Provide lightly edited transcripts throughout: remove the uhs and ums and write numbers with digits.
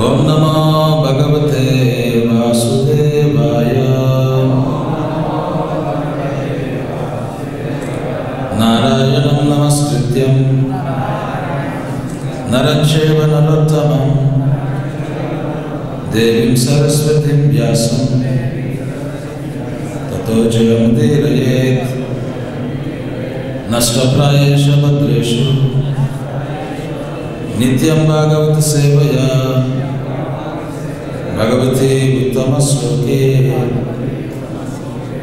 Om Namo Bhagavate Vasudevaya. Narayanam Namaskrityam Naram Chaiva Narottamam Devim Saraswatim Vyasam Tato Jayamudirayet Nashtaprayesha Bhadreshu Nityam Bhagavata Sevaya Bhagavati Uttamasloke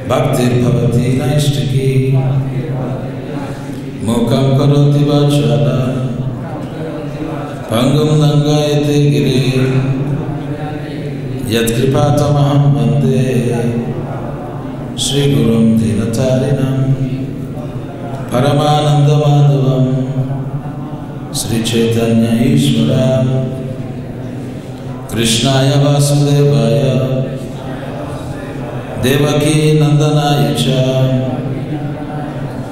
Bhaktir Bhavati Naishtaki Mukam Karoti Vachala Pangam Nangayate Giri Yat Kripatamaham Vande Shri Gurum Dinatarinam Paramananda Madhavam Sri Chaitanya Ishwaram Krishnaya Vasudevaya Devaki Nandanaya Cha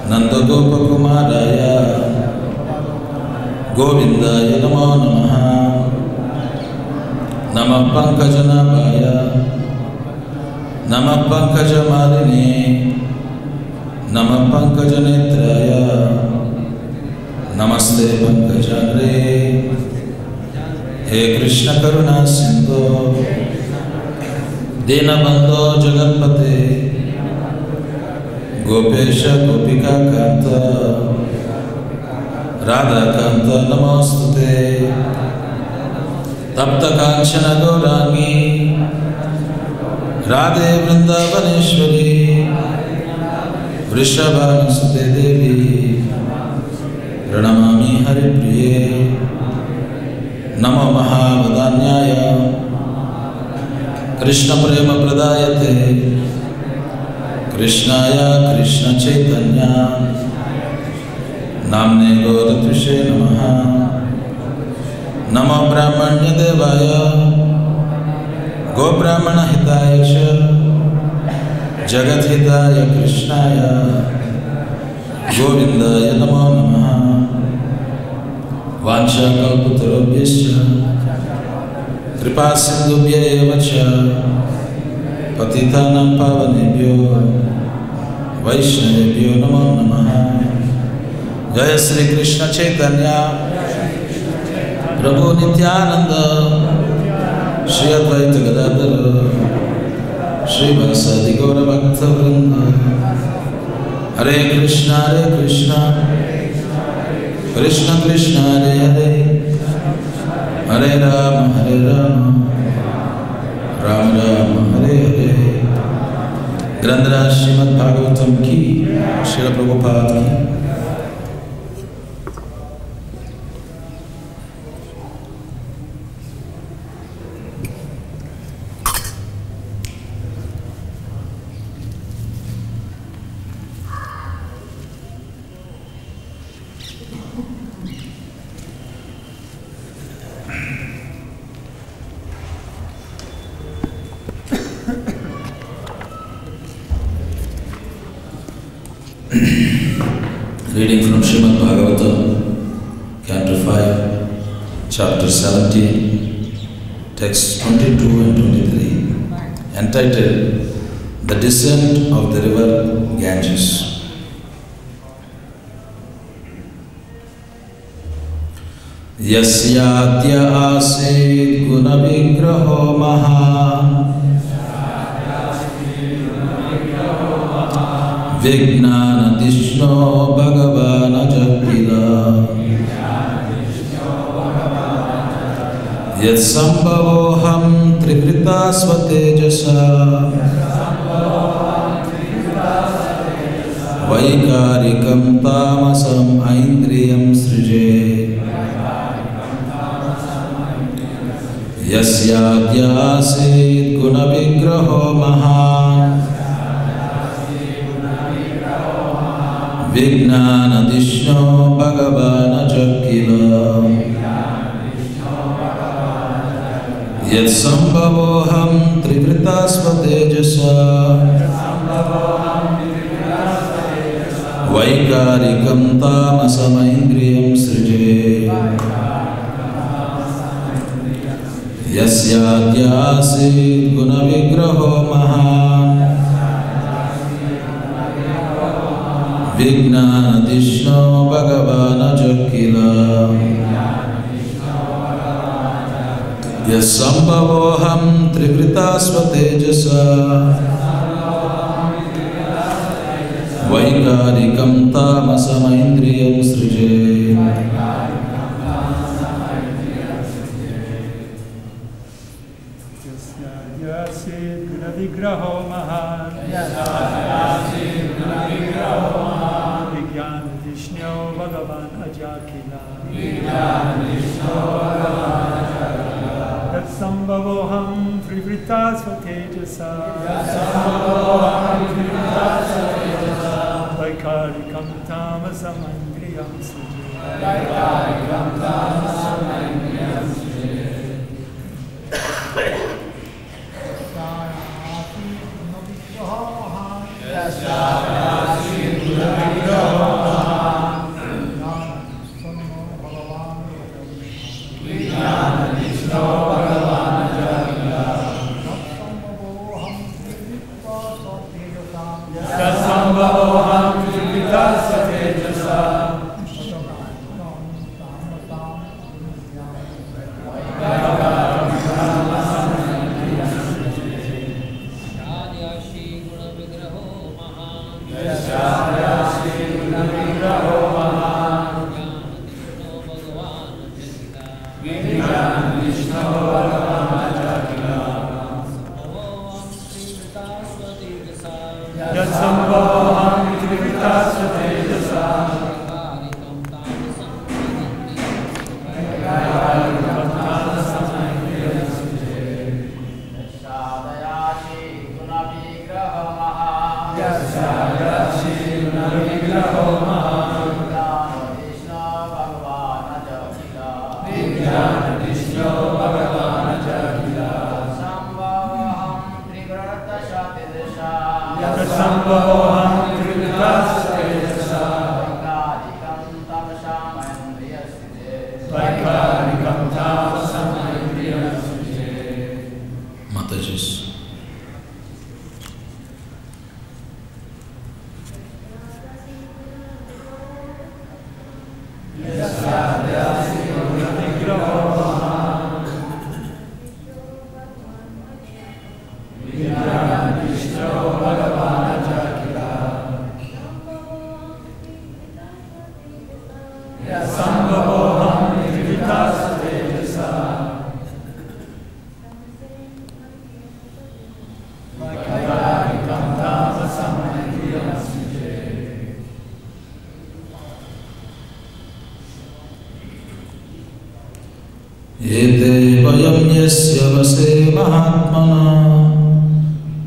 Nanda Gopa Kumaraya Govindaya Namo Namaha Namah Pankajanabhaya Namah Pankajamalini Namah Pankajanetraya Namaste Pankajagre He Krishna Karuna Sindhu Dinabandho Jagatpate Gopesha Gopika Kanta Radha Kanta Namostute Tapta Kanchana Gaurangi Radhe Vrindavaneshwari Vrishabhanusute Devi Pranamami Haripriye Namo Mahavadanyaya Krishna Prema Pradayate Krishnaya Krishna Chaitanya Namne Gauratushe Namaha Namo Brahmanya Devaya Go Brahmana Hitaya Cha Jagat Hitaya Krishnaya Govindaya Namo Namaha Vancha Kalpatarobhyascha Kripa Sindhubhya eva cha Patitanam Pavanebhyo Vaishnavebhyo Namo Namaha Jaya Sri Krishna Chaitanya Prabhu Nityananda Shri Advaita Gadadhara Shri Vasadi Gaura Bhakta Vrinda Hare Krishna Krishna Krishna Hare Hare Hare Rama Rama Rama Hare Hare Grandra Srimad Bhagavatam ki Srila Prabhupada ki Reading from Srimad Bhagavatam, Canto 5, Chapter 17, Texts 22 and 23, entitled The Descent of the River Ganges. Yasyadya asid guna vigraho maha Vignana Dishno Bhagavana Jakila Yat Sambhavoham Trivrita Svatejasa Vaikarikam Tamasam Aindriyam Srije Yasyadya asid guna vigraho maha Vignana Dishno Bhagavana Jakila Yat Sambhavoham Trivrita Svatejasa Vaikarikam Tamasam Aindriyam Srije Yasyadyasit guna vigraho mahan Vignanadishno bhagavana jakila Yasambhavoham trivrita svatejasa Vaikarikam tamasama indriyam srije Yasyadyasit guna vigraho mahan Vignanadishno bhagavana jakila Yatsambhavoham trivrita svatejasa Vaikarikam tamasam indriyam srije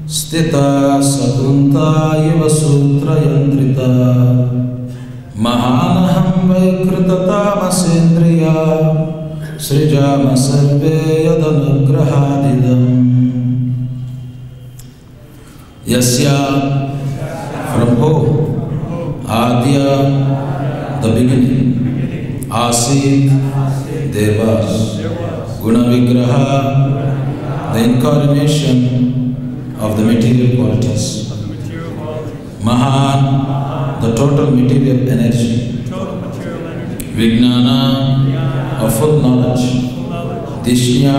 Stita sakunta iva sutra yandrita Mahanaham vaikritamasendriya Srijama sarve yadanugrahadidam Yasya, from whom? Adya, the beginning. Asit, there was. Guna Vigraha, the incarnation of the material qualities. Mahan, the total material energy. Vijnana, of full knowledge. Dishya,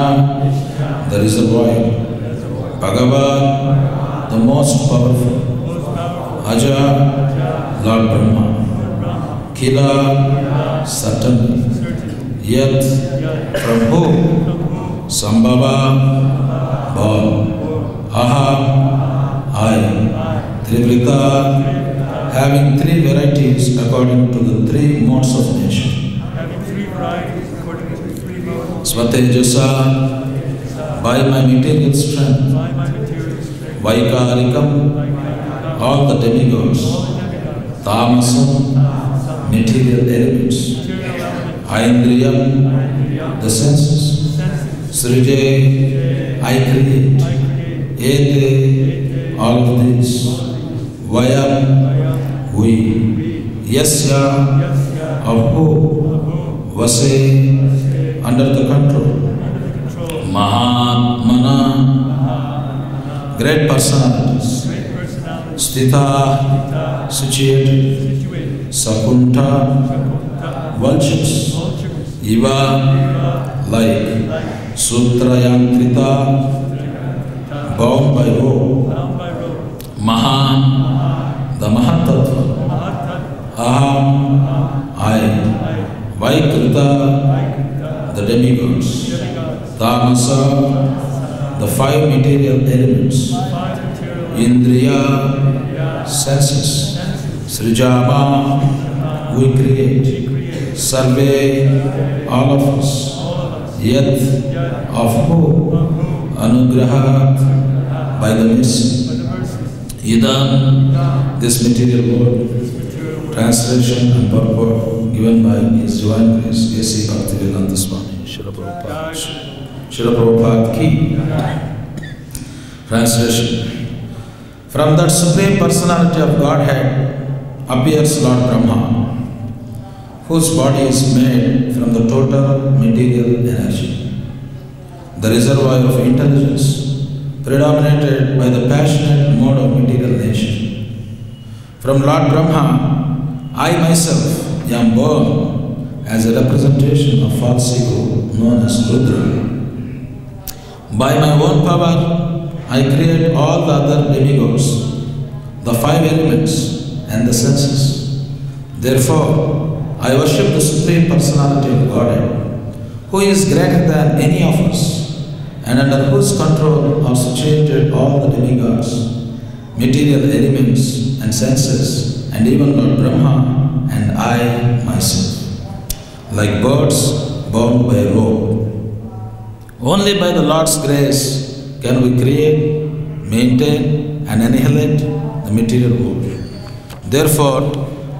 the reservoir. Bhagavan, the most powerful. Aja, Lord Brahma. Kila, certainly. Yet, from whom? Sambhava, born. Aha, I. Trivrita, having three varieties according to the three modes of nature. Svatejasa, by my material strength. Vaikarikam, all the demigods. Tamasam, material elements. Aindriyam, the senses. Srije, I create. Ete, all of these. Vayam, we. Yasya, of who? Vase, under the control. Mahatmana, great personalities, Sthita, situated, Sakunta, vultures, Iva, like, Sutrayantrita, bound by rope, Mahan, the Mahatattva, Aham, I, Vaikrita, the demigods, Tamasa, the 5 material elements, Indriya, senses, Srijama, we create, Sarve, all of us, Yat, of who, Anugraha, by the mercy, Idam, this material world, translation and purport given by His Divine Grace, A.C. Bhaktivedanta Swami, Srila Prabhupada ki. Translation. From that Supreme Personality of Godhead appears Lord Brahma, whose body is made from the total material energy, the reservoir of intelligence, predominated by the passionate mode of material nature. From Lord Brahma, I myself am born as a representation of false ego known as Rudra. By my own power, I create all the other demigods, the 5 elements and the senses. Therefore, I worship the Supreme Personality of Godhead, who is greater than any of us, and under whose control are situated all the demigods, material elements and senses, and even Lord Brahma and I myself, like birds bound by a rope. Only by the Lord's grace can we create, maintain, and annihilate the material world. Therefore,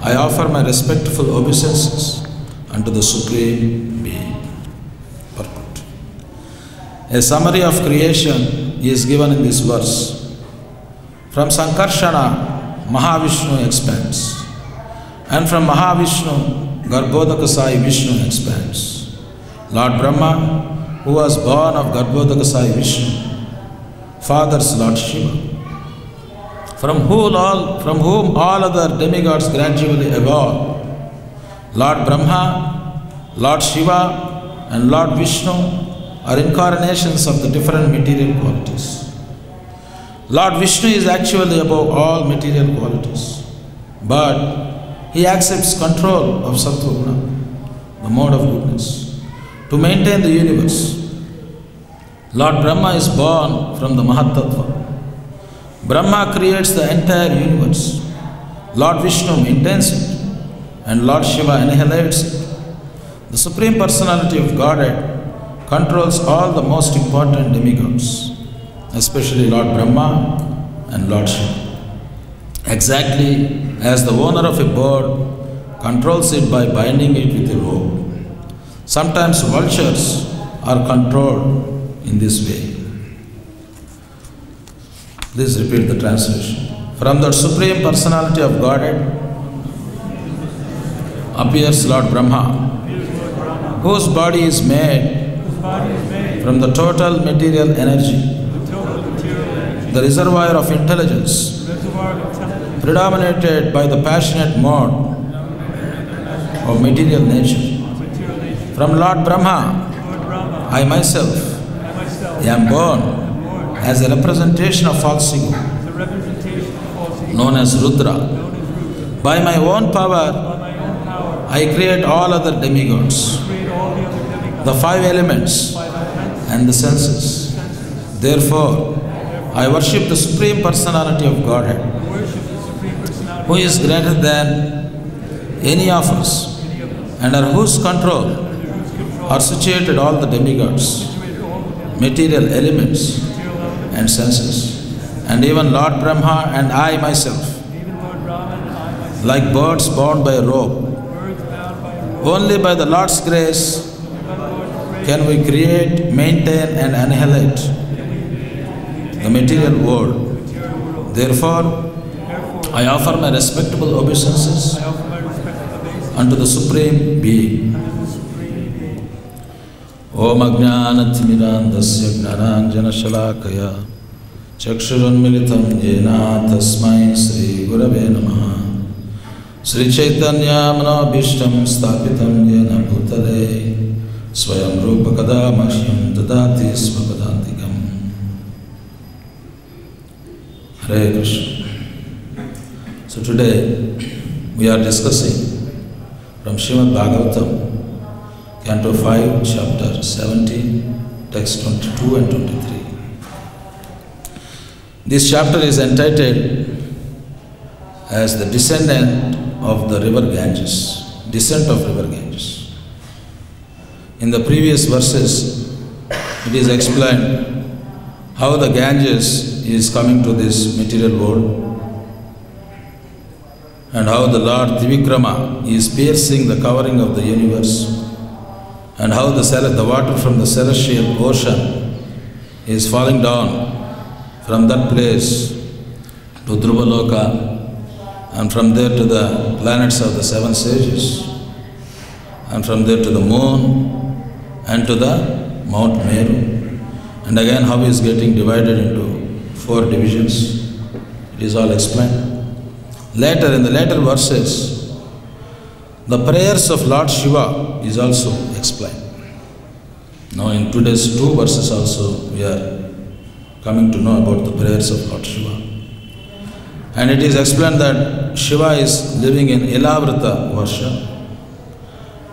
I offer my respectful obeisances unto the Supreme Being. Purport. A summary of creation is given in this verse. From Sankarshana, Mahavishnu expands, and from Mahavishnu, Garbhodaka Sai Vishnu expands. Lord Brahma, who was born of Garbhodaka Sai Vishnu, fathers Lord Shiva, from whom all other demigods gradually evolve. Lord Brahma, Lord Shiva, and Lord Vishnu are incarnations of the different material qualities. Lord Vishnu is actually above all material qualities, but he accepts control of Sattva-guna, the mode of goodness, to maintain the universe. Lord Brahma is born from the Mahatattva. Brahma creates the entire universe. Lord Vishnu maintains it, and Lord Shiva annihilates it. The Supreme Personality of Godhead controls all the most important demigods, especially Lord Brahma and Lord Shiva, exactly as the owner of a bird controls it by binding it with a rope. Sometimes vultures are controlled in this way. Please repeat the translation. From the Supreme Personality of Godhead appears Lord Brahma, whose body is made from the total material energy, the reservoir of intelligence, predominated by the passionate mode of material nature. From Lord Brahma, I myself am born as a representation of false ego, known as Rudra. By my own power, I create all other demigods, the 5 elements and the senses. Therefore, I worship the Supreme Personality of Godhead, who is greater than any of us, under whose control are situated all the demigods, material elements and senses, and even Lord Brahma and I myself, like birds bound by a rope. Only by the Lord's grace can we create, maintain, and annihilate the material world. Therefore, I offer my respectable obeisances unto the Supreme Being. Om Ajnanatimirandasya Gnananjana Shalakaya Chakshurunmilitam Yena Tasmai Sri Gurave Namaha Sri Chaitanya Manabhishtam Sthapitam Yena Bhutale Swayam Rupa Kadamahyam Dadati Svapadantikam. Hare Krishna. So today we are discussing from Srimad Bhagavatam, Canto 5, Chapter 17, Text 22 and 23. This chapter is entitled as the descendant of the river Ganges, descent of river Ganges. In the previous verses, it is explained how the Ganges is coming to this material world and how the Lord Trivikrama is piercing the covering of the universe and how the water from the celestial ocean is falling down from that place to Dhruvaloka and from there to the planets of the seven sages and from there to the moon and to the Mount Meru, and again how he is getting divided into 4 divisions. It is all explained. Later, in the later verses, the prayers of Lord Shiva is also explained. Now in today's 2 verses also we are coming to know about the prayers of Lord Shiva. And it is explained that Shiva is living in Ilavrata Varsha,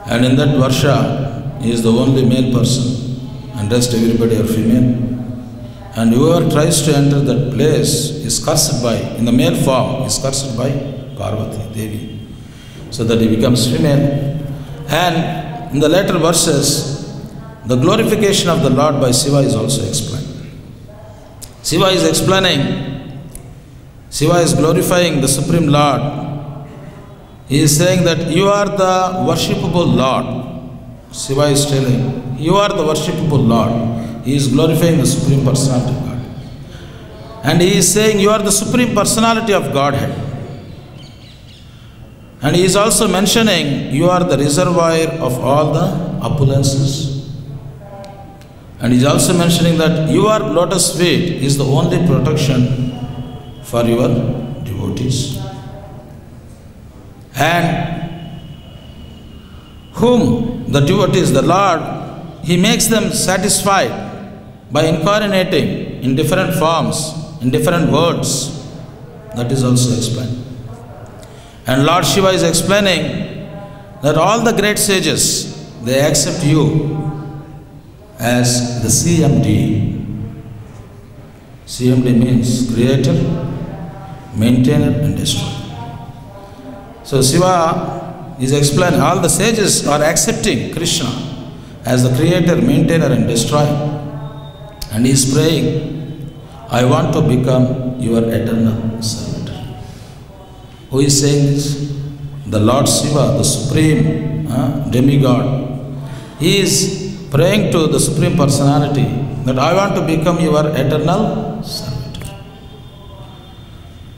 and in that Varsha he is the only male person and rest everybody are female. And whoever tries to enter that place is cursed by, in the male form, is cursed by Parvati Devi, so that he becomes female. And in the later verses, the glorification of the Lord by Shiva is also explained. Shiva is explaining, Shiva is glorifying the Supreme Lord. He is saying that you are the worshipable Lord. Shiva is telling, you are the worshipable Lord. He is glorifying the Supreme Personality of God. And he is saying, you are the Supreme Personality of Godhead. And he is also mentioning, you are the reservoir of all the opulences. And he is also mentioning that your lotus feet is the only protection for your devotees. And whom the devotees, the Lord, he makes them satisfied by incarnating in different forms, in different words. That is also explained. And Lord Shiva is explaining that all the great sages, they accept you as the CMD. CMD means creator, maintainer and destroyer. So Shiva is explaining, all the sages are accepting Krishna as the creator, maintainer and destroyer. And he is praying, I want to become your eternal servant. Who is saying this? The Lord Shiva, the supreme demigod. He is praying to the Supreme Personality that I want to become your eternal servant.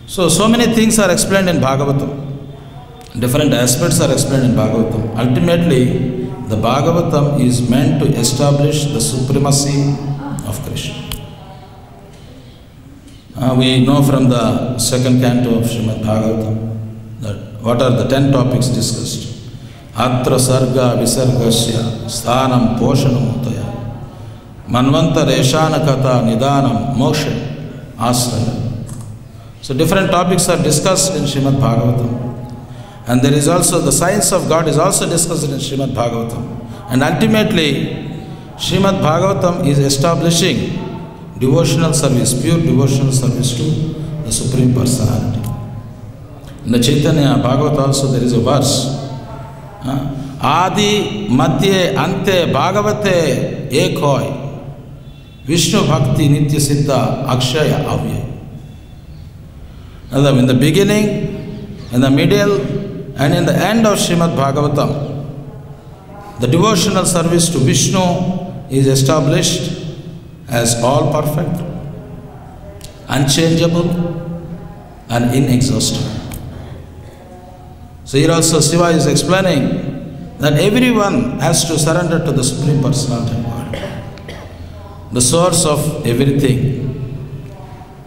So many things are explained in Bhagavatam. Different aspects are explained in Bhagavatam. Ultimately, the Bhagavatam is meant to establish the supremacy of Krishna. We know from the 2nd canto of Srimad Bhagavatam that what are the 10 topics discussed. Atra sarga visargasya sthanam poshanam utaya manvanta reshana kata nidanam moksha asraya. So different topics are discussed in Srimad Bhagavatam. And there is also the science of God is also discussed in Srimad Bhagavatam. And ultimately, Srimad Bhagavatam is establishing devotional service, pure devotional service to the Supreme Personality. In the Chaitanya Bhagavata also there is a verse, Adi Madhye Ante Bhagavate Ekhoy Vishnu Bhakti Nitya Siddha Akshaya Avyay. In the beginning, in the middle and in the end of Srimad Bhagavatam, the devotional service to Vishnu is established as all perfect, unchangeable and inexhaustible. So here also Shiva is explaining that everyone has to surrender to the Supreme Personality of God. the source of everything.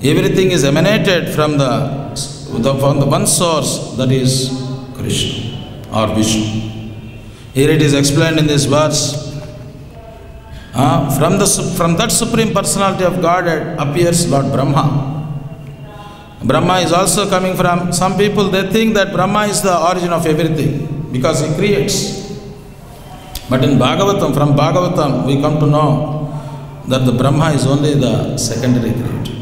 Everything is emanated from the one source, that is Krishna or Vishnu. Here it is explained in this verse. From that Supreme Personality of Godhead appears Lord Brahma. Brahma is also coming from, some people they think that Brahma is the origin of everything because he creates. But in Bhagavatam, from Bhagavatam we come to know that the Brahma is only the secondary creator.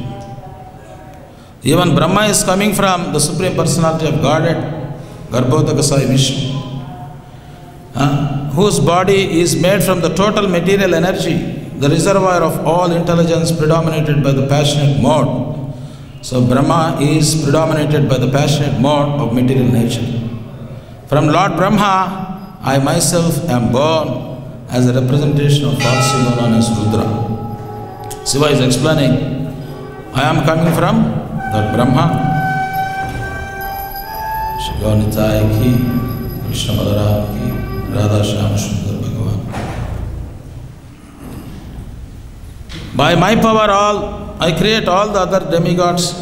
Even Brahma is coming from the Supreme Personality of Godhead, Garbhodakasai Vishnu, whose body is made from the total material energy, the reservoir of all intelligence predominated by the passionate mode. So Brahma is predominated by the passionate mode of material nature. From Lord Brahma, I myself am born as a representation of false ego known as Rudra. Shiva is explaining, I am coming from that Brahma. Shiva Nitai ki, Krishna Balaram ki, Radha Shyam Sundar Bhagavan. By my power I create all the other demigods,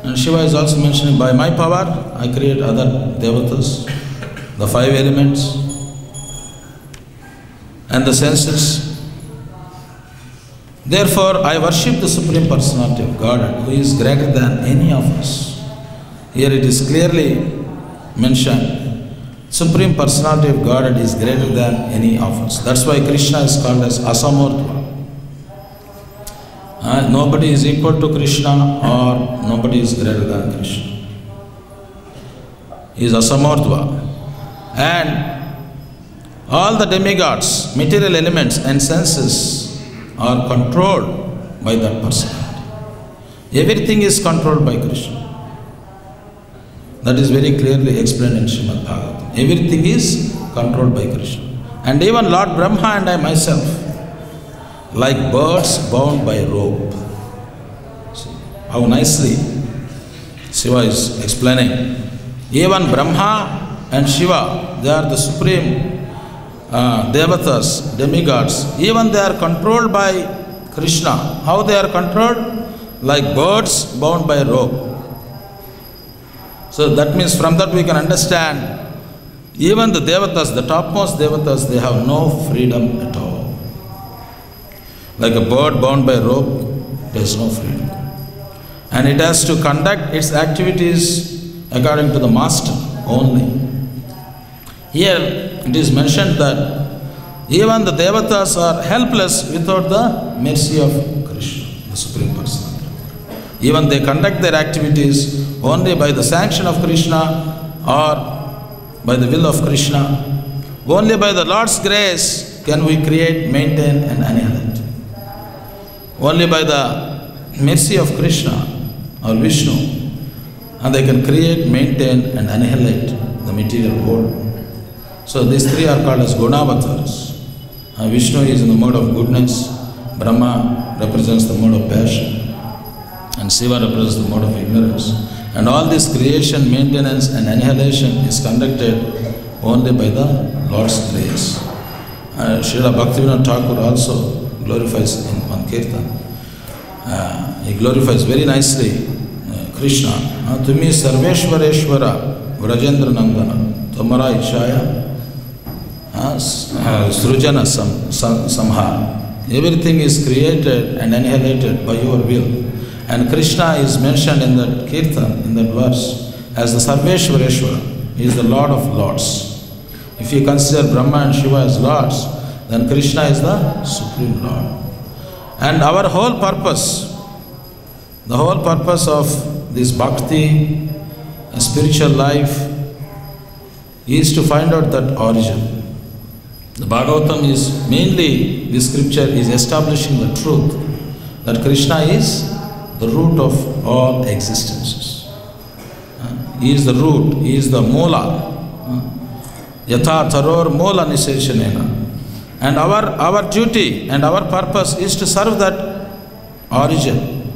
and Shiva is also mentioning, by my power I create other devatas, the 5 elements and the senses. Therefore I worship the Supreme Personality of Godhead, who is greater than any of us. Here it is clearly mentioned, Supreme Personality of Godhead is greater than any of us. That's why Krishna is called as Asamurtva. Nobody is equal to Krishna or nobody is greater than Krishna. He is Asamurtva. And all the demigods, material elements and senses are controlled by that personality. Everything is controlled by Krishna. That is very clearly explained in Srimad Bhagavatam. Everything is controlled by Krishna. And even Lord Brahma and I myself, like birds bound by a rope. See how nicely Shiva is explaining. Even Brahma and Shiva, they are the supreme devatas, demigods. Even they are controlled by Krishna. How they are controlled? Like birds bound by a rope. So that means from that we can understand, even the devatas, the topmost devatas, they have no freedom at all. Like a bird bound by a rope, there is no freedom. And it has to conduct its activities according to the master only. Here it is mentioned that even the devatas are helpless without the mercy of Krishna, the Supreme Personality. Even they conduct their activities only by the sanction of Krishna or by the will of Krishna. Only by the Lord's grace can we create, maintain and annihilate. Only by the mercy of Krishna or Vishnu, and they can create, maintain and annihilate the material world. So these 3 are called as Gunavatars. Vishnu is in the mode of goodness, Brahma represents the mode of passion, and Shiva represents the mode of ignorance. And all this creation, maintenance and annihilation is conducted only by the Lord's grace. Srila Bhaktivinoda Thakur also glorifies in one kirtan. He glorifies very nicely Krishna. Tumi Sarveshwareshwara Vrajendra Nandana Tumara Ishaya Srujana Samhara. Everything is created and annihilated by your will. And Krishna is mentioned in that kirtan, in that verse, as the Sarveshwareshwara. He is the Lord of Lords. If you consider Brahma and Shiva as Lords, then Krishna is the Supreme Lord. And our whole purpose, the whole purpose of this bhakti, spiritual life, is to find out that origin. The Bhagavatam is mainly, this scripture is establishing the truth that Krishna is the root of all existences. He is the root, He is the Moola. Yatha Taror Moola Niseshanena. And our duty and our purpose is to serve that origin.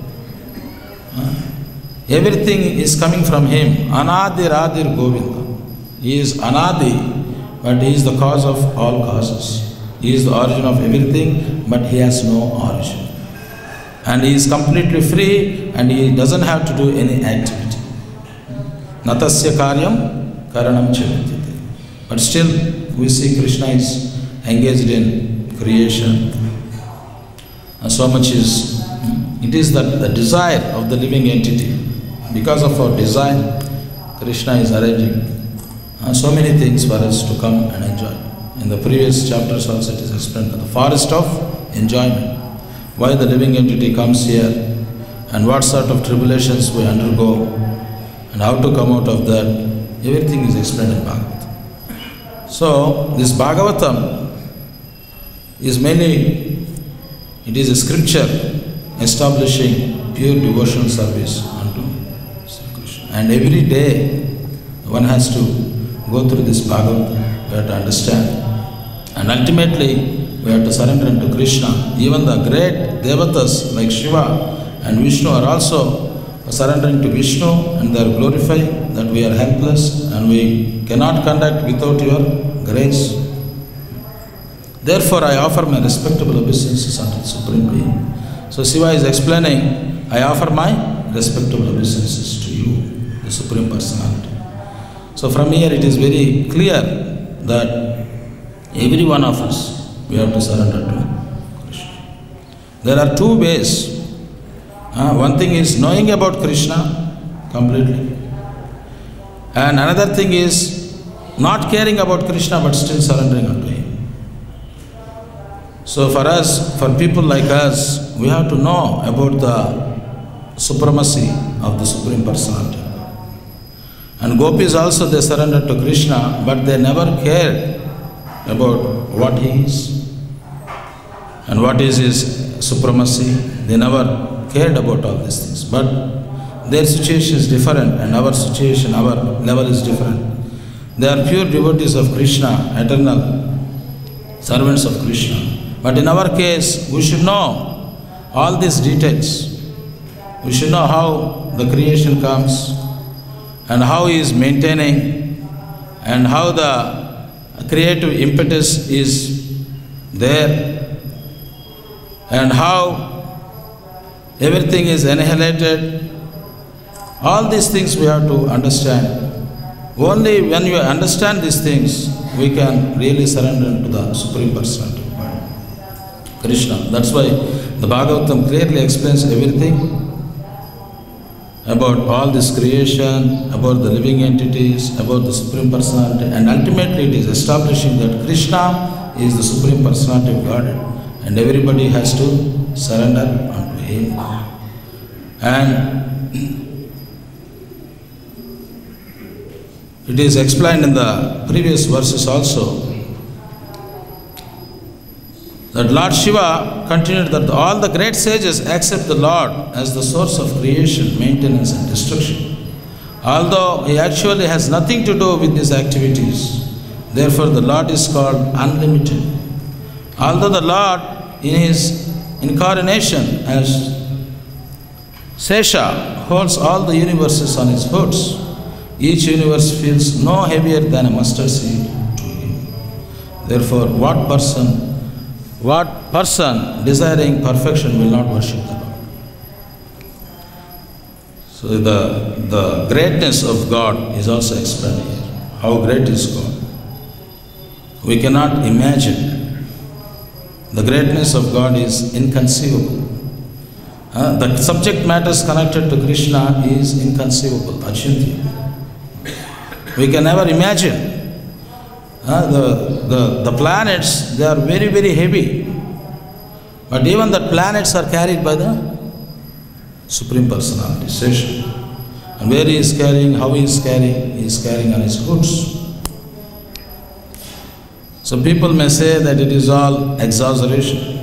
Everything is coming from Him. Anadi Radir Govinda. He is Anadi, but He is the cause of all causes. He is the origin of everything, but He has no origin. And he is completely free and he doesn't have to do any activity. Natasya karyam karanam chavidyate. But still we see Krishna is engaged in creation. And so much is, it is that the desire of the living entity. Because of our desire, Krishna is arranging so many things for us to come and enjoy. In the previous chapters also it is explained, the forest of enjoyment. Why the living entity comes here and what sort of tribulations we undergo and how to come out of that, everything is explained in Bhagavatam. So this Bhagavatam is mainly, it is a scripture establishing pure devotional service unto Sri Krishna. And every day one has to go through this Bhagavatam, we have to understand. And ultimately we have to surrender unto Krishna. Even the great devatas like Shiva and Vishnu are also surrendering to Vishnu and they are glorifying that we are helpless and we cannot conduct without your grace. Therefore I offer my respectable obeisances unto the Supreme Being. So Shiva is explaining, I offer my respectable obeisances to you, the Supreme Personality. So from here it is very clear that every one of us, we have to surrender to Krishna. There are two ways. One thing is knowing about Krishna completely. And another thing is not caring about Krishna but still surrendering unto Him. So for us, for people like us, we have to know about the supremacy of the Supreme Personality. And gopis also, they surrendered to Krishna, but they never cared about what He is and what is His supremacy. They never cared about all these things. But their situation is different and our situation, our level is different. They are pure devotees of Krishna, eternal servants of Krishna. But in our case, we should know all these details. We should know how the creation comes and how He is maintaining and how the creative impetus is there and how everything is annihilated. All these things we have to understand. Only when you understand these things, we can really surrender to the Supreme Personality of God, Krishna. That's why the Bhagavatam clearly explains everything about all this creation, about the living entities, about the Supreme Personality, and ultimately it is establishing that Krishna is the Supreme Personality of God and everybody has to surrender unto Him. And it is explained in the previous verses also that Lord Shiva continued that all the great sages accept the Lord as the source of creation, maintenance and destruction. Although He actually has nothing to do with these activities, therefore the Lord is called unlimited. Although the Lord in His incarnation as Sesha holds all the universes on His hoods, each universe feels no heavier than a mustard seed to Him. Therefore, what person desiring perfection will not worship the Lord? So the greatness of God is also explained here. How great is God? We cannot imagine. The greatness of God is inconceivable. The subject matters connected to Krishna is inconceivable, achintya. We can never imagine. The planets, they are very, very heavy. But even the planets are carried by the Supreme Personality, Sesha. And where He is carrying, how He is carrying on His hoods. So people may say that it is all exaggeration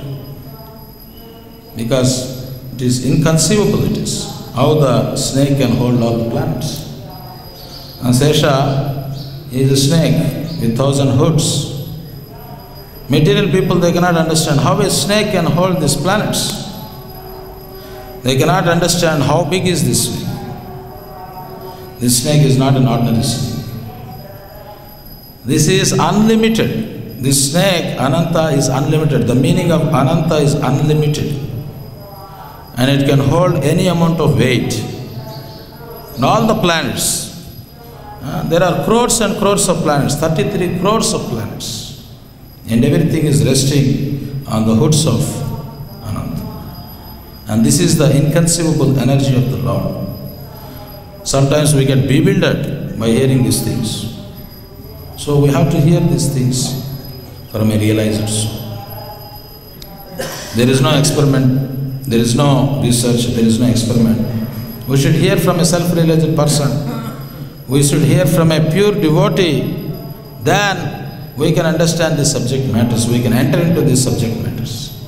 because it is inconceivable, it is. How the snake can hold all the planets. And Sesha is a snake with 1,000 hoods. Material people, they cannot understand how a snake can hold these planets. They cannot understand how big is this snake. This snake is not an ordinary snake. This is unlimited. This snake, Ananta, is unlimited. The meaning of Ananta is unlimited. and it can hold any amount of weight. And all the planets, there are crores and crores of planets, 33 crores of planets, and everything is resting on the hoods of Ananda. And this is the inconceivable energy of the Lord. Sometimes we get bewildered by hearing these things. So we have to hear these things from a realized soul. There is no experiment, there is no research, there is no experiment. We should hear from a self-realized person. We should hear from a pure devotee. Then we can understand these subject matters. We can enter into these subject matters.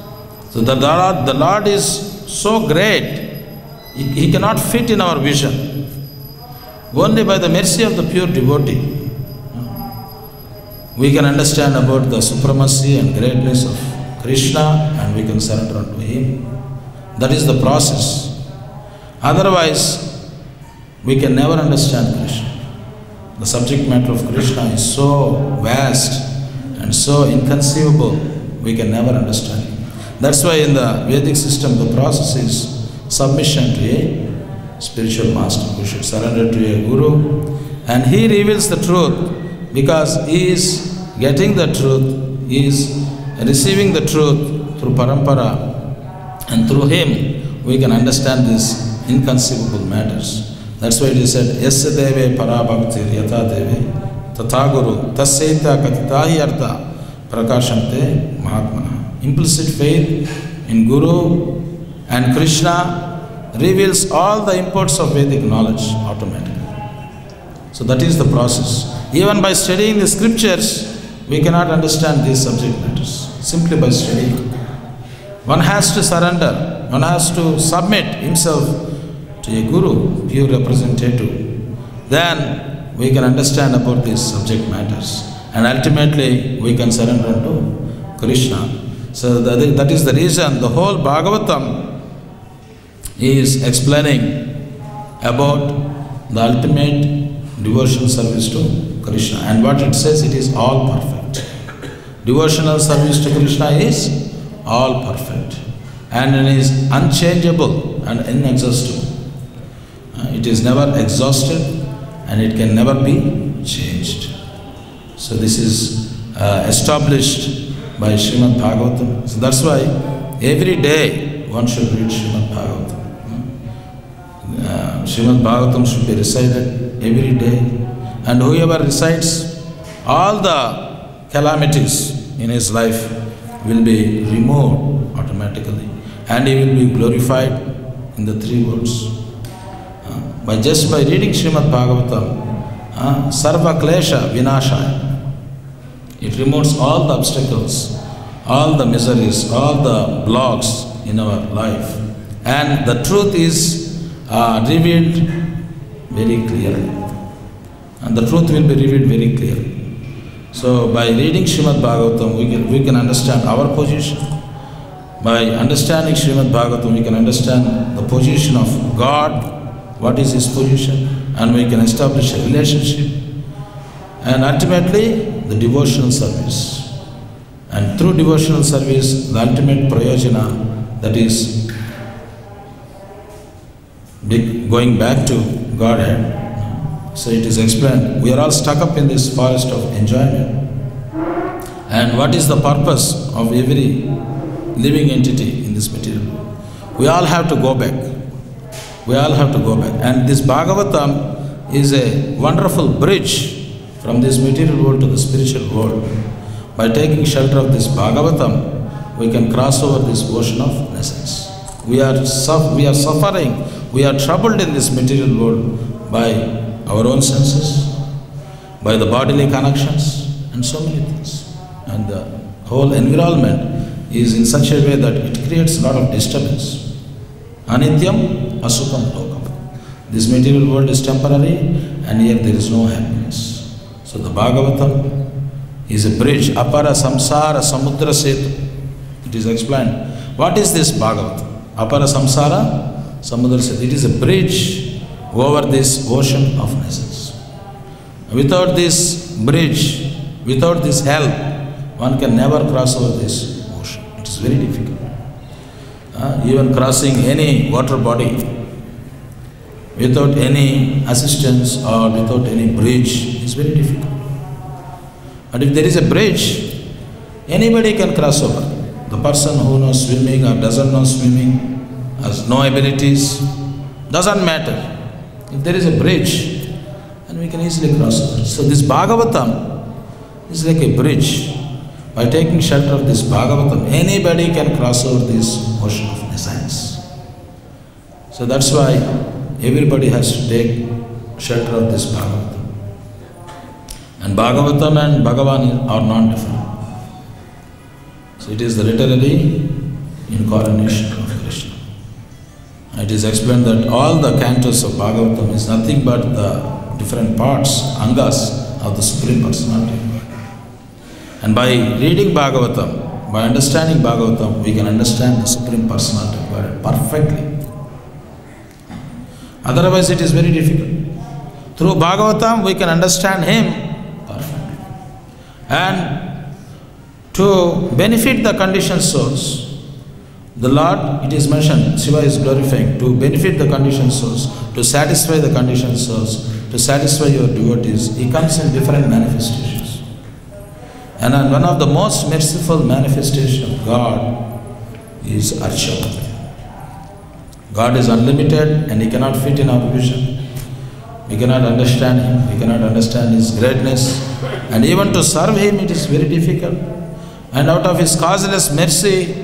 So the Lord is so great, He cannot fit in our vision. Only by the mercy of the pure devotee, we can understand about the supremacy and greatness of Krishna, and we can surrender unto Him. That is the process. Otherwise, we can never understand Krishna. The subject matter of Krishna is so vast and so inconceivable, we can never understand it. That's why in the Vedic system, the process is submission to a spiritual master. We should surrender to a guru, and he reveals the truth, because he is getting the truth, he is receiving the truth through parampara, and through him we can understand these inconceivable matters. That's why it is said, Yasya deve parabhaktir yata deve tatha guru tasyaita katitahi artha prakashante mahatmana. Implicit faith in Guru and Krishna reveals all the imports of Vedic knowledge automatically. So that is the process. Even by studying the scriptures, we cannot understand these subject matters. Simply by studying. One has to surrender, one has to submit himself to a guru, pure representative. Then we can understand about these subject matters. And ultimately we can surrender to Krishna. So that is the reason the whole Bhagavatam is explaining about the ultimate devotional service to Krishna. And what it says, it is all perfect. Devotional service to Krishna is all perfect. And it is unchangeable and inexhaustible. It is never exhausted and it can never be changed. So this is established by Srimad Bhagavatam. So that's why every day one should read Srimad Bhagavatam. Srimad Bhagavatam should be recited every day. And whoever recites, all the calamities in his life will be removed automatically. And he will be glorified in the three worlds. Just by reading Srimad Bhagavatam, Sarva Klesha Vinashaya. It removes all the obstacles, all the miseries, all the blocks in our life. And the truth is revealed very clearly. And the truth will be revealed very clearly. So by reading Srimad Bhagavatam, we can understand our position. By understanding Srimad Bhagavatam, we can understand the position of God, what is His position, and we can establish a relationship. And ultimately, the devotional service. And through devotional service, the ultimate prayojana, that is going back to Godhead. So it is explained, we are all stuck up in this forest of enjoyment. And what is the purpose of every living entity in this material world? We all have to go back. We all have to go back. And this Bhagavatam is a wonderful bridge from this material world to the spiritual world. By taking shelter of this Bhagavatam, we can cross over this ocean of innocence. We are suffering, we are troubled in this material world by our own senses, by the bodily connections, and so many things. And the whole environment is in such a way that it creates a lot of disturbance. Anityam asukam lokam. This material world is temporary, and here there is no happiness. So the Bhagavatam is a bridge, apara samsara samudra setu. It is explained. What is this Bhagavatam? Apara samsara samudra setu. It is a bridge over this ocean of innocence. Without this bridge, without this help, one can never cross over this ocean. It is very difficult. even crossing any water body without any assistance or without any bridge is very difficult. But if there is a bridge, anybody can cross over. The person who knows swimming or doesn't know swimming, has no abilities, doesn't matter. If there is a bridge, then we can easily cross over. So this Bhagavatam is like a bridge. By taking shelter of this Bhagavatam, anybody can cross over this ocean of nescience. So that's why everybody has to take shelter of this Bhagavatam. And Bhagavatam and Bhagavan are non-different. So it is the literary incarnation of Krishna. It is explained that all the cantos of Bhagavatam is nothing but the different parts, angas of the Supreme Personality. And by reading Bhagavatam, by understanding Bhagavatam, we can understand the Supreme Personality of God perfectly. Otherwise it is very difficult. Through Bhagavatam we can understand Him perfectly. And to benefit the conditioned souls, the Lord, it is mentioned, Shiva is glorifying, to benefit the conditioned souls, to satisfy the conditioned souls, to satisfy your devotees, He comes in different manifestations. And one of the most merciful manifestations of God is Archamurti. God is unlimited and He cannot fit in our vision. We cannot understand Him, we cannot understand His greatness, and even to serve Him it is very difficult. And out of His causeless mercy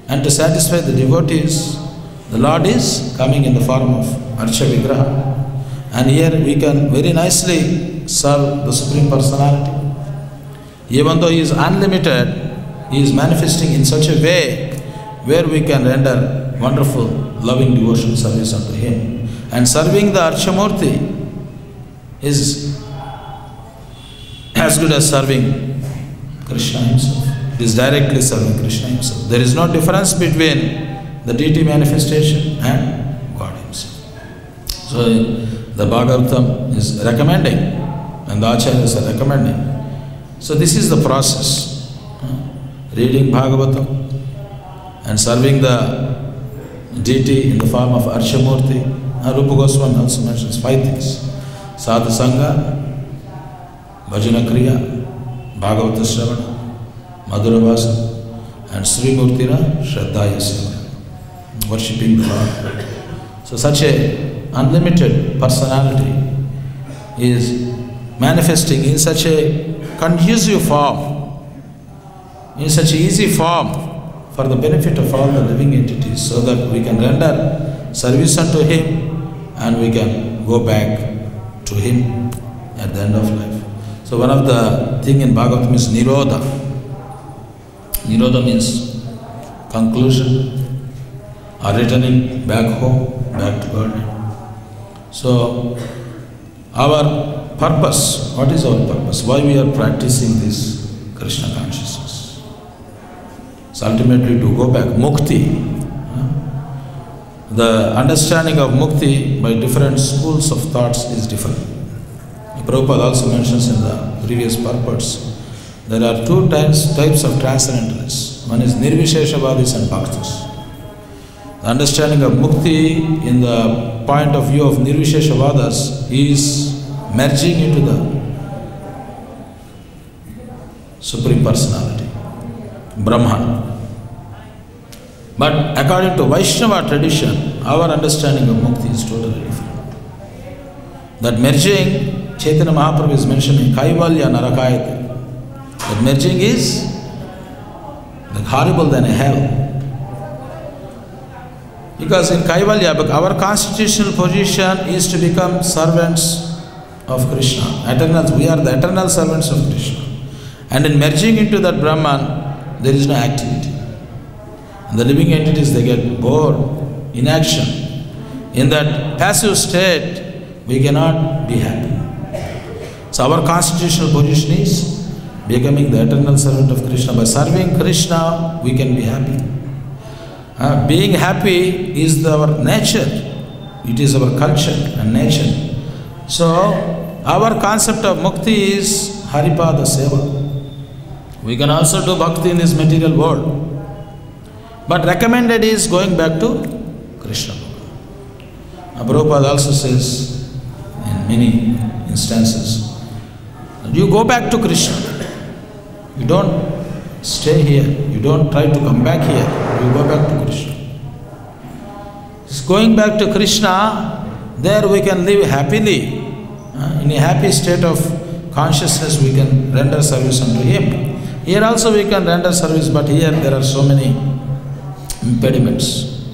and to satisfy the devotees, the Lord is coming in the form of Archa Vigraha. And here we can very nicely serve the Supreme Personality. Even though He is unlimited, He is manifesting in such a way where we can render wonderful, loving devotional service unto Him. And serving the Archamurti is as good as serving Krishna Himself. It is directly serving Krishna Himself. There is no difference between the deity manifestation and God Himself. So the Bhagavatam is recommending and the Acharyas are recommending. So this is the process. Reading Bhagavatam and serving the deity in the form of Archamurti. Rupa Goswami also mentions 5 things. Sadhu Sangha, Bhajana Kriya, Bhagavata Shravana, Madhura Vasa, and Sri Murtira Shraddhaya Seva, worshipping the Lord. So such a unlimited personality is manifesting in such a conducive form, in such an easy form for the benefit of all the living entities, so that we can render service unto Him and we can go back to Him at the end of life. So one of the thing in Bhagavatam is Nirodha. Nirodha means conclusion or returning back home, back to God. So our purpose, what is our purpose? Why we are practicing this Krishna consciousness? It's ultimately to go back, mukti. The understanding of mukti by different schools of thoughts is different. Prabhupada also mentions in the previous purports, there are 2 types of transcendentalists. One is Nirvisheshavadis and Bhaktas. The understanding of mukti in the point of view of Nirvisheshavadas is merging into the Supreme Personality, Brahman. But according to Vaishnava tradition, our understanding of mukti is totally different. That merging, Chaitanya Mahaprabhu is mentioning Kaivalya Narakayate. That merging is like horrible than a hell. Because in Kaivalya, our constitutional position is to become servants of Krishna. Eternals, we are the eternal servants of Krishna. And in merging into that Brahman, there is no activity. And the living entities, they get bored, inaction. In that passive state, we cannot be happy. So our constitutional position is becoming the eternal servant of Krishna. By serving Krishna, we can be happy. Being happy is our nature. It is our culture and nature. So our concept of mukti is Haripada Seva. We can also do bhakti in this material world. But recommended is going back to Krishna. Prabhupada also says in many instances, you go back to Krishna. You don't stay here. You don't try to come back here. You go back to Krishna. Going back to Krishna, there we can live happily. In a happy state of consciousness, we can render service unto Him. Here also we can render service, but here there are so many impediments,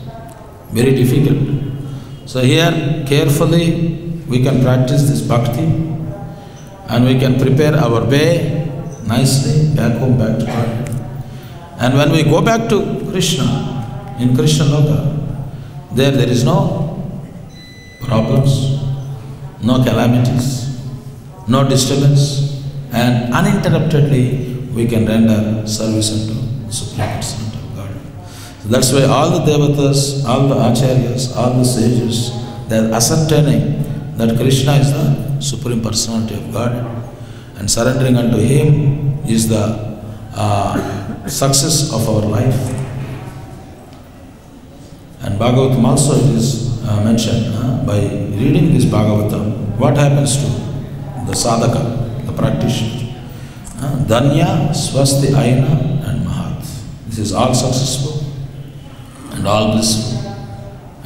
very difficult. So here carefully we can practice this bhakti and we can prepare our way nicely back home, back to God. And when we go back to Krishna, in Krishna Loka, there is no problems, no calamities, no disturbance, and uninterruptedly we can render service unto Supreme Personality of God. So that's why all the devatas, all the acharyas, all the sages, they are ascertaining that Krishna is the Supreme Personality of God, and surrendering unto Him is the success of our life. And Bhagavatam also it is mentioned, by reading this Bhagavatam, what happens to the sadhaka, the practitioner? Danya, Swasti, Aina and Mahat. This is all successful and all blissful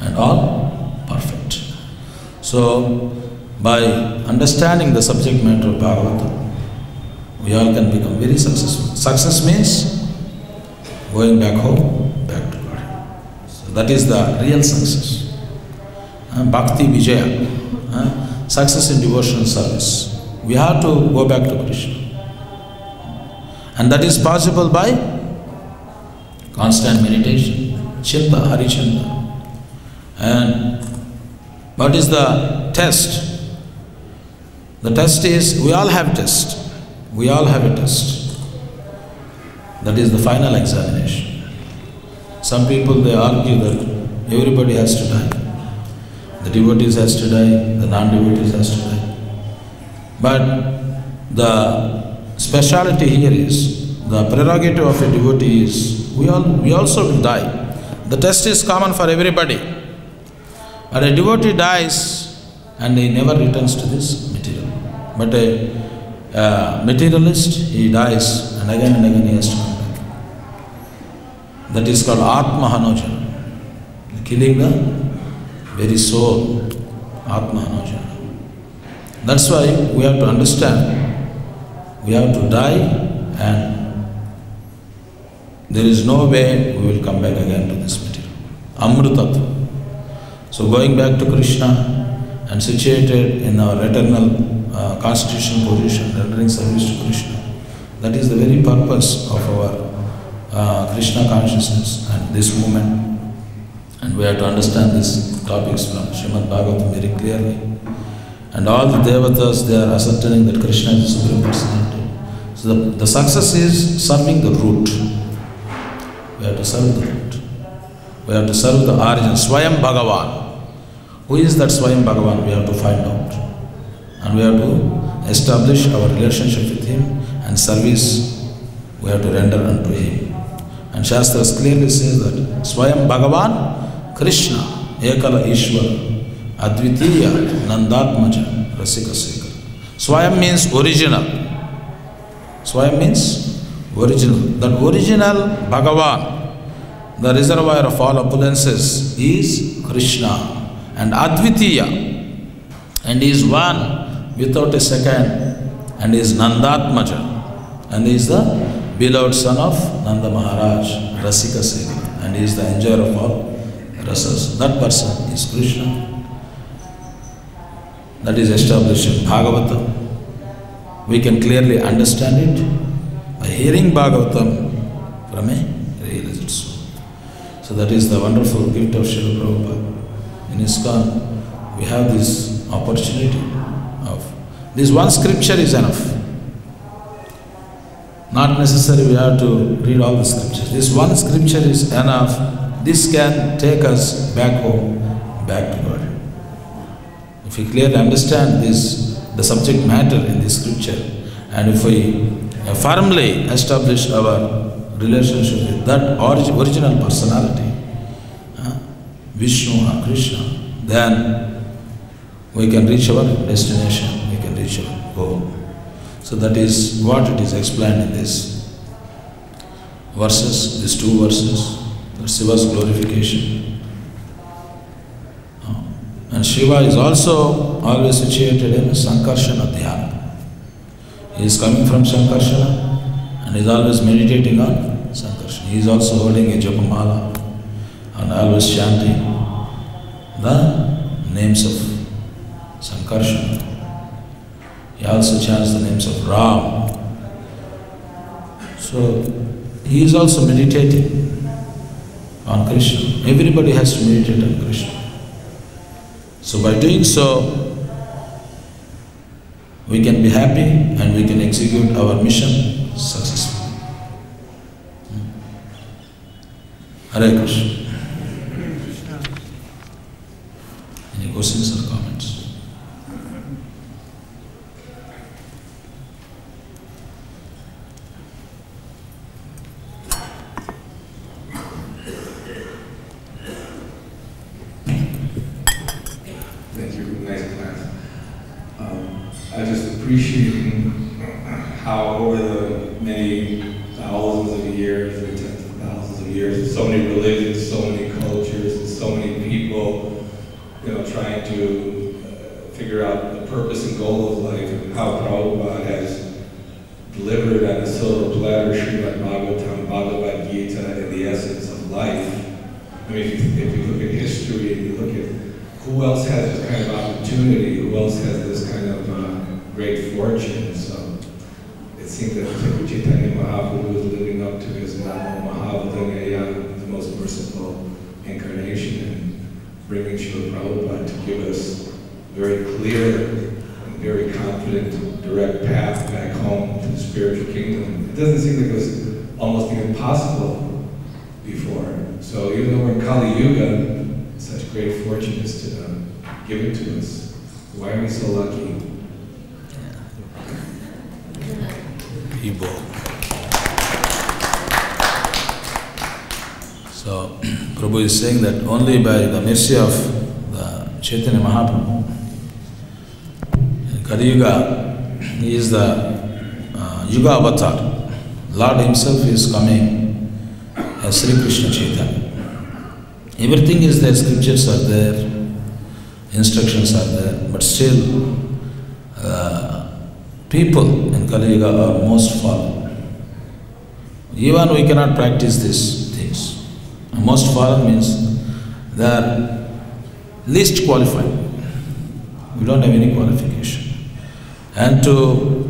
and all perfect. So, by understanding the subject matter of Bhagavatam, we all can become very successful. Success means going back home, back to God. So that is the real success. Bhakti Vijaya, success in devotional service. We have to go back to Krishna. And that is possible by constant meditation, Chinta, Harichinta. And what is the test? The test is, we all have test. We all have a test. That is the final examination. Some people, they argue that everybody has to die. The devotees has to die, the non-devotees has to die. But the speciality here is, the prerogative of a devotee is, we also will die. The test is common for everybody. But a devotee dies and he never returns to this material. But a materialist, he dies and again he has to come back. That is called Atma Hanojana, killing the very soul, Atma Hanojana. That's why we have to understand, we have to die and there is no way we will come back again to this material. Amrutatva. So going back to Krishna and situated in our eternal constitutional position, rendering service to Krishna, that is the very purpose of our Krishna consciousness and this movement. And we have to understand these topics from Srimad Bhagavatam very clearly. And all the devatas, they are ascertaining that Krishna is the Supreme Personality. So the success is serving the root. We have to serve the root. We have to serve the origin, Swayam Bhagavan. Who is that Swayam Bhagavan? We have to find out. And we have to establish our relationship with Him and service we have to render unto Him. And Shastras clearly says that Swayam Bhagavan Krishna Ekala Ishvara Advitiya Nandatmaja Rasika Sekar. Swayam means original. Swayam means original. That original Bhagavan, the reservoir of all opulences, is Krishna. And Advitiya, and he is one without a second, and he is Nandatmaja, and he is the beloved son of Nanda Maharaj, Rasika Sekar, and he is the enjoyer of all rasas. That person is Krishna. That is established in Bhagavatam. We can clearly understand it by hearing Bhagavatam from a realized soul. So that is the wonderful gift of Srila Prabhupada. In ISKCON, we have this opportunity of, this one scripture is enough. Not necessary we have to read all the scriptures. This one scripture is enough. This can take us back home, back to God. If we clearly understand this, the subject matter in this scripture, and if we firmly establish our relationship with that original personality, Vishnu or Krishna, then we can reach our destination, we can reach our goal. So that is what it is explained in this verses, these two verses, Shiva's glorification. And Shiva is also always situated in Sankarshana Dhyana. He is coming from Sankarshana and is always meditating on Sankarshana. He is also holding a Japamala and always chanting the names of Sankarshana. He also chants the names of Ram. So he is also meditating on Krishna. Everybody has to meditate on Krishna. So by doing so, we can be happy and we can execute our mission successfully. Hare Krishna. Any questions or comments? Appreciating how over the many thousands of years, or tens of thousands of years, so many religions, so many cultures, and so many people, trying to figure out the purpose and goal of life, and how Prabhupada has delivered on a silver platter Srimad Bhagavatam, Bhagavad Gita, and the essence of life. I mean, if you look at history and you look at who else has this kind of opportunity, who else has this kind of great fortune. So it seems that Chaitanya Mahaprabhu was living up to his Namo Mahavadanyaya, the most merciful incarnation, and bringing Srila Prabhupada to give us very clear and very confident, direct path back home to the spiritual kingdom. It doesn't seem like it was almost even possible before. So even though we're in Kali Yuga, such great fortune is to give it to us. Why are we so lucky? So, Prabhu is saying that only by the mercy of the Chaitanya Mahaprabhu, in Kali Yuga, he is the Yuga Avatar. Lord himself is coming as Sri Krishna Chaitanya. Everything is there, scriptures are there, instructions are there, but still people in Kali Yuga are most fallen. Even we cannot practice these things. Most fallen means they are least qualified. We don't have any qualification. And to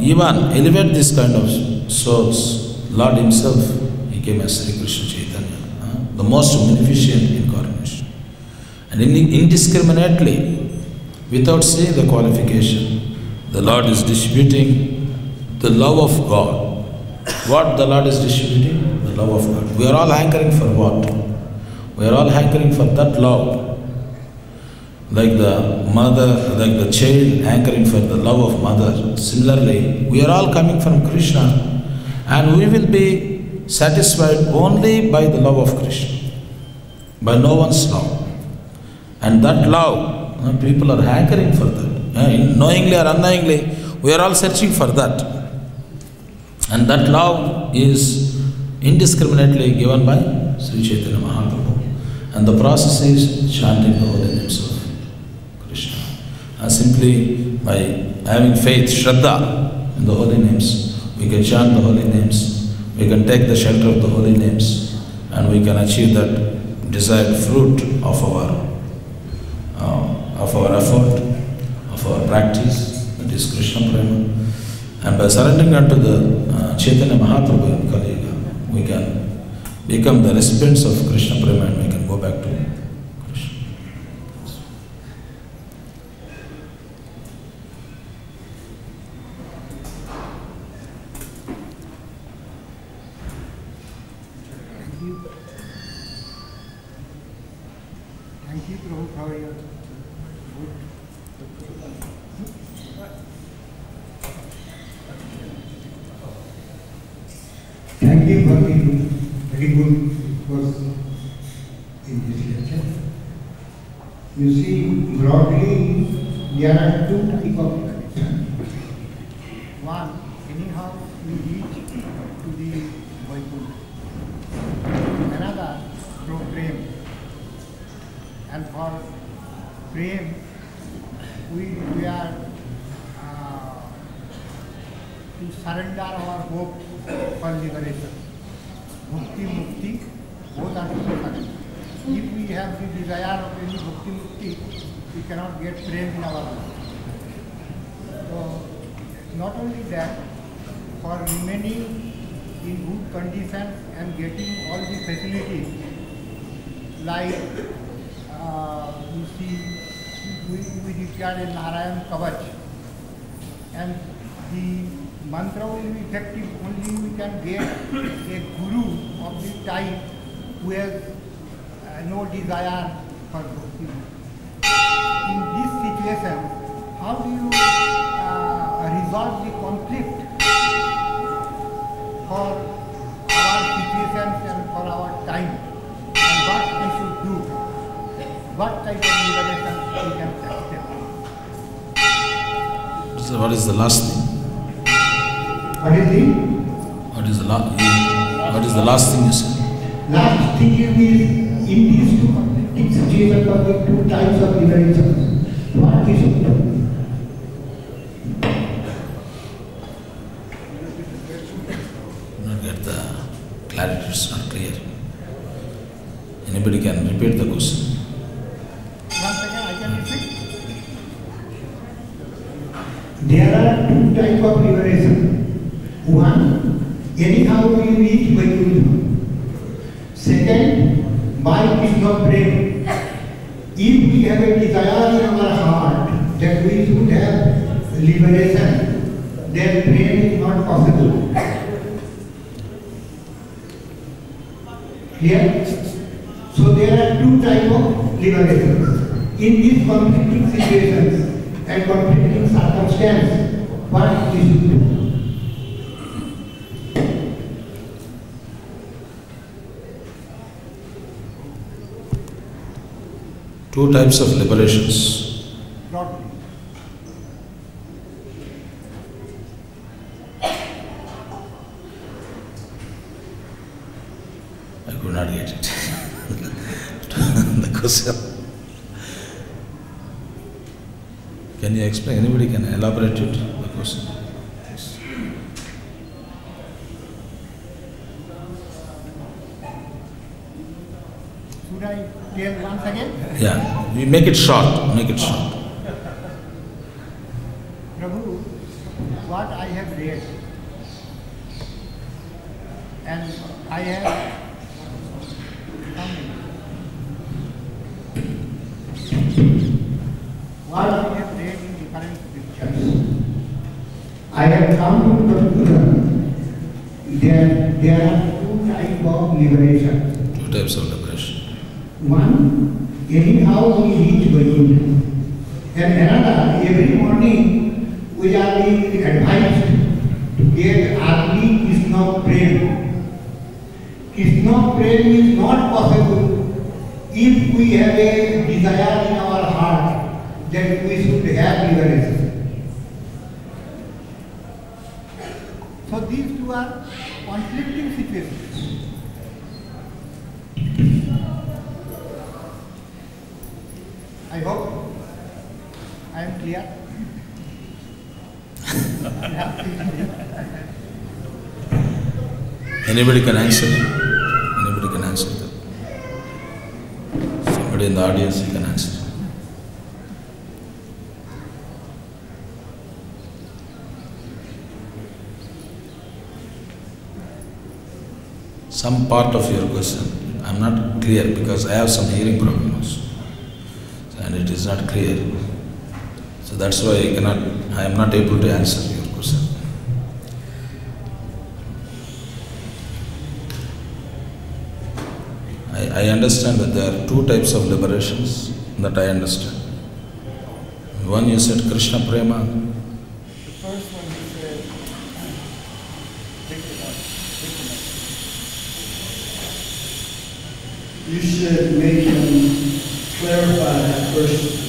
even elevate this kind of souls, Lord himself, he came as Sri Krishna Chaitanya, the most beneficent incarnation. And indiscriminately, without seeing the qualification, the Lord is distributing the love of God. What the Lord is distributing? The love of God. We are all hankering for what? We are all hankering for that love. Like the mother, like the child hankering for the love of mother. Similarly, we are all coming from Krishna and we will be satisfied only by the love of Krishna, by no one's love. And that love, people are hankering for that. Knowingly or unknowingly, we are all searching for that. And that love is indiscriminately given by Sri Chaitanya Mahaprabhu. And the process is chanting the holy names of Krishna. And simply by having faith, Shraddha in the holy names, we can chant the holy names, we can take the shelter of the holy names, and we can achieve that desired fruit of our effort, of our practice, that is Krishna Prema. And by surrendering unto the Chaitanya Mahaprabhu in Kali Yuga, we can become the recipients of Krishna Prema and we can go back to Krishna. Thank you, Prabhu, for your something very good was in this lecture. You see, broadly, there are two types of connection. One, anyhow you reach to the Vaikuntha. Another, through prem. And for prem, we are to surrender our hope for liberation. Bhakti, mukti, both are to be surrendered. If we have the desire of any bhakti, mukti, we cannot get prem in our life. So, not only that, for remaining in good conditions and getting all the facilities, like you see, we require a Narayan Kavach, and the mantra will be effective only we can get a guru of the type who has no desire for bhakti. In this situation, how do you resolve the conflict for our situations and for our time? And what we should do? What type of liberation we can accept? So what is the last thing? What is the? What is the last thing you said? Last thing is in these two conflicting situations of the two types of liberation, what we should do? Not get the clarity, it's not clear. Anybody can repeat the question. Once again, I can repeat. There are two types of liberation. One, anyhow we reach Vaikuntha. Second, by Krishna prem. If we have a desire in our heart that we should have liberation, then prem is not possible. Clear? So there are two types of liberations. In these conflicting situations and conflicting circumstances, what we should do? Two types of liberations. Broadly. I could not get it. The question. Can you explain? Anybody can elaborate it? The question. Should I tell once again? Yeah, we make it short. Make it short. Prabhu, what I have read, and I have what I have read in different scriptures, I have come to the conclusion that there are two types of liberation. Two types of liberation. One, anyhow we reach Vaikuntha. And another, every morning we are being advised to get early Krishna prem. Krishna prem is not possible if we have a desire in our heart that we should have liberation. So these two are conflicting situations. I hope I am clear. Anybody can answer. Anybody can answer that. Somebody in the audience can answer. Some part of your question, I'm not clear because I have some hearing problems and it is not clear. So that's why I am not able to answer your question. I understand that there are two types of liberations that I understand. One you said Krishna Prema. The first one you said, you should make him clarify that first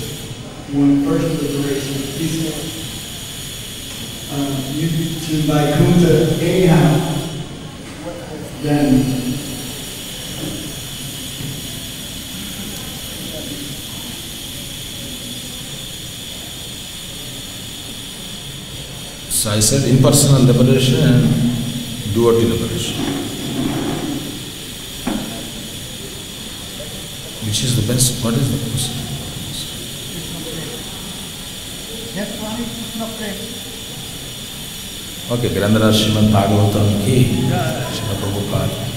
liberation. He's you to Vaikuntha anyhow, then so I said impersonal liberation and devotee liberation. Which is the best? What is the best? Next one is Krishna Prem. Okay, Grandhara Srimad Bhagavatam ki Srila Prabhupada.